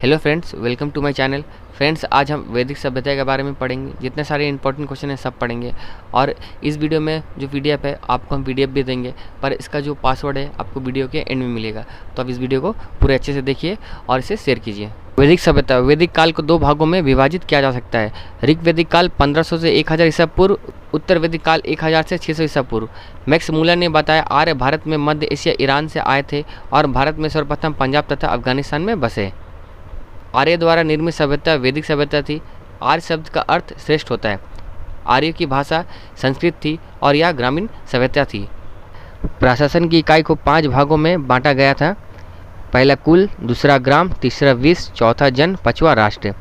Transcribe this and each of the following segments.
Hello friends, welcome to my channel. Friends, आज हम वैदिक सभ्यता के बारे में पढ़ेंगे। जितने सारे इंपॉर्टेंट क्वेश्चन हैं सब पढ़ेंगे। और इस वीडियो में जो पीडीएफ है आपको हम पीडीएफ भी देंगे, पर इसका जो पासवर्ड है आपको वीडियो के एंड में मिलेगा। तो आप इस वीडियो को पूरे अच्छे से देखिए और इसे शेयर कीजिए। वैदिक सभ्यता, वैदिक काल को दो भागों में विभाजित किया जा सकता है। ऋग वैदिक काल 1500 से 1000 ईसा पूर्व, उत्तर वैदिक काल 1000 से 600 ईसा पूर्व। मैक्स मूलर ने बताया आर्य भारत में मध्य एशिया ईरान से आए थे और भारत में सर्वप्रथम पंजाब तथा अफगानिस्तान में बसे। आर्य द्वारा निर्मित सभ्यता वैदिक सभ्यता थी। आर्य शब्द का अर्थ श्रेष्ठ होता है। आर्य की भाषा संस्कृत थी और यह ग्रामीण सभ्यता थी। प्रशासन की इकाई को 5 भागों में बांटा गया था। पहला कुल, दूसरा ग्राम, तीसरा विष, चौथा जन, पांचवा राष्ट्र।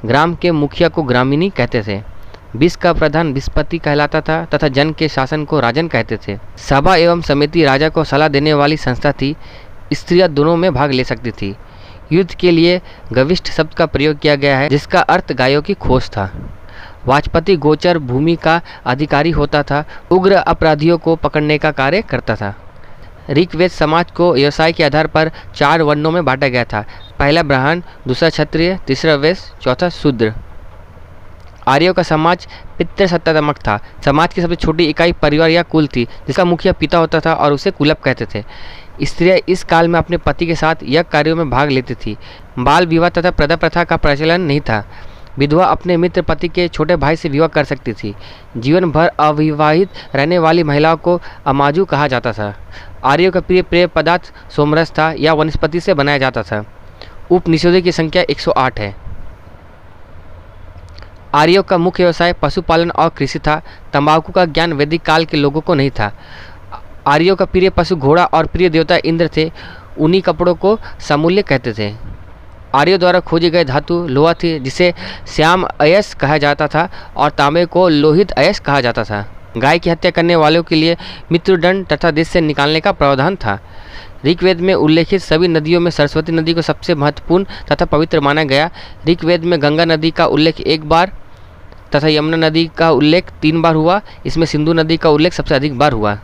ग्राम के मुखिया को ग्रामीणी कहते थे। विष का प्रधान विस्पति कहलाता था तथा जन के शासन को राजन कहते थे। सभा एवं समिति राजा को सलाह देने वाली संस्था थी। स्त्रियां दोनों में भाग ले सकती थी। युद्ध के लिए गविष्ठ शब्द का प्रयोग किया गया है, जिसका अर्थ गायों की खोज था। वाजपति गोचर भूमि का अधिकारी होता था। उग्र अपराधियों को पकड़ने का कार्य करता था। ऋग्वेद समाज को व्यवसाय के आधार पर 4 वर्णों में बांटा गया था। पहला ब्राह्मण, दूसरा क्षत्रिय, तीसरा वैश्य, चौथा शूद्र। आर्यों का समाज पितृसत्तात्मक था। समाज की सबसे छोटी इकाई परिवार या कुल थी, जिसका मुखिया पिता होता था और उसे कुलप कहते थे। स्त्रियां इस काल में अपने पति के साथ यज्ञ कार्यों में भाग लेती थी। बाल विवाह तथा प्रदा प्रथा का प्रचलन नहीं था। विधवा अपने मित्र पति के छोटे भाई से विवाह कर सकती थी। जीवन भर अविवाहित रहने वाली महिलाओं को अमाजू कहा जाता था। आर्यों का प्रिय पेय पदार्थ सोमरस था या वनस्पति से बनाया जाता था। उपनिषदों की संख्या 108 है। आर्यों का मुख्य व्यवसाय पशुपालन और कृषि था। तंबाकू का ज्ञान वैदिक काल के लोगों को नहीं था। आर्यों का प्रिय पशु घोड़ा और प्रिय देवता इंद्र थे। उन्हीं कपड़ों को सामूल्य कहते थे। आर्यों द्वारा खोजे गए धातु लोहा थी, जिसे श्याम अयस्क कहा जाता था और तांबे को लोहित अयस्क कहा जाता था। गाय की हत्या करने वालों के लिए मृत्युदंड तथा देश से निकालने का प्रावधान था। ऋग्वेद में उल्लेखित सभी नदियों में सरस्वती नदी को सबसे महत्वपूर्ण तथा पवित्र माना गया। ऋग्वेद में गंगा नदी का उल्लेख 1 बार तथा यमुना नदी का उल्लेख 3 बार हुआ। इसमें सिंधु नदी का उल्लेख सबसे अधिक बार हुआ।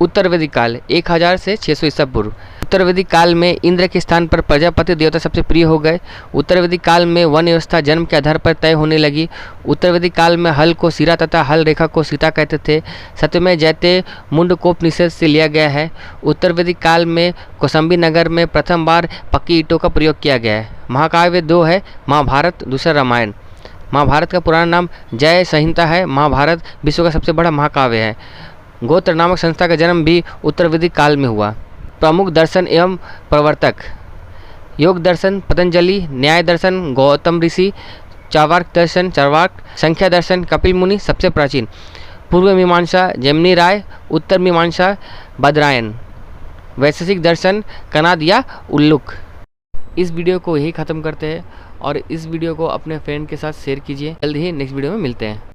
उत्तर वैदिक काल 1000 से 600 ईसा पूर्व। उत्तर वैदिक काल में इंद्र के स्थान पर प्रजापति देवता सबसे प्रिय हो गए। उत्तर वैदिक काल में वन व्यवस्था जन्म के आधार पर तय होने लगी। उत्तर वैदिक काल में हल को सिरा तथा हल रेखा को सीता कहते थे। सत्यमेव जयते मुंडकोपनिषद से लिया गया है। उत्तर वैदिक काल में कौशाम्बी नगर में प्रथम बार पक्की ईंटों का प्रयोग किया गया है। महाकाव्य 2 है, महाभारत, दूसरा रामायण। महाभारत का पुराना नाम जय संहिता है। महाभारत विश्व का सबसे बड़ा महाकाव्य है। गोत्र नामक संस्था का जन्म भी उत्तर वैदिक काल में हुआ। प्रमुख दर्शन एवं प्रवर्तक: योग दर्शन पतंजलि, न्याय दर्शन गौतम ऋषि, चार्वाक दर्शन चार्वाक, संख्या दर्शन कपिल मुनि सबसे प्राचीन, पूर्व मीमांसा जैमिनी राय, उत्तर मीमांसा बदरायन, वैशेषिक दर्शन कनाद या उल्लुक। इस वीडियो को यही ख़त्म करते हैं और इस वीडियो को अपने फ्रेंड के साथ शेयर कीजिए। जल्द ही नेक्स्ट वीडियो में मिलते हैं।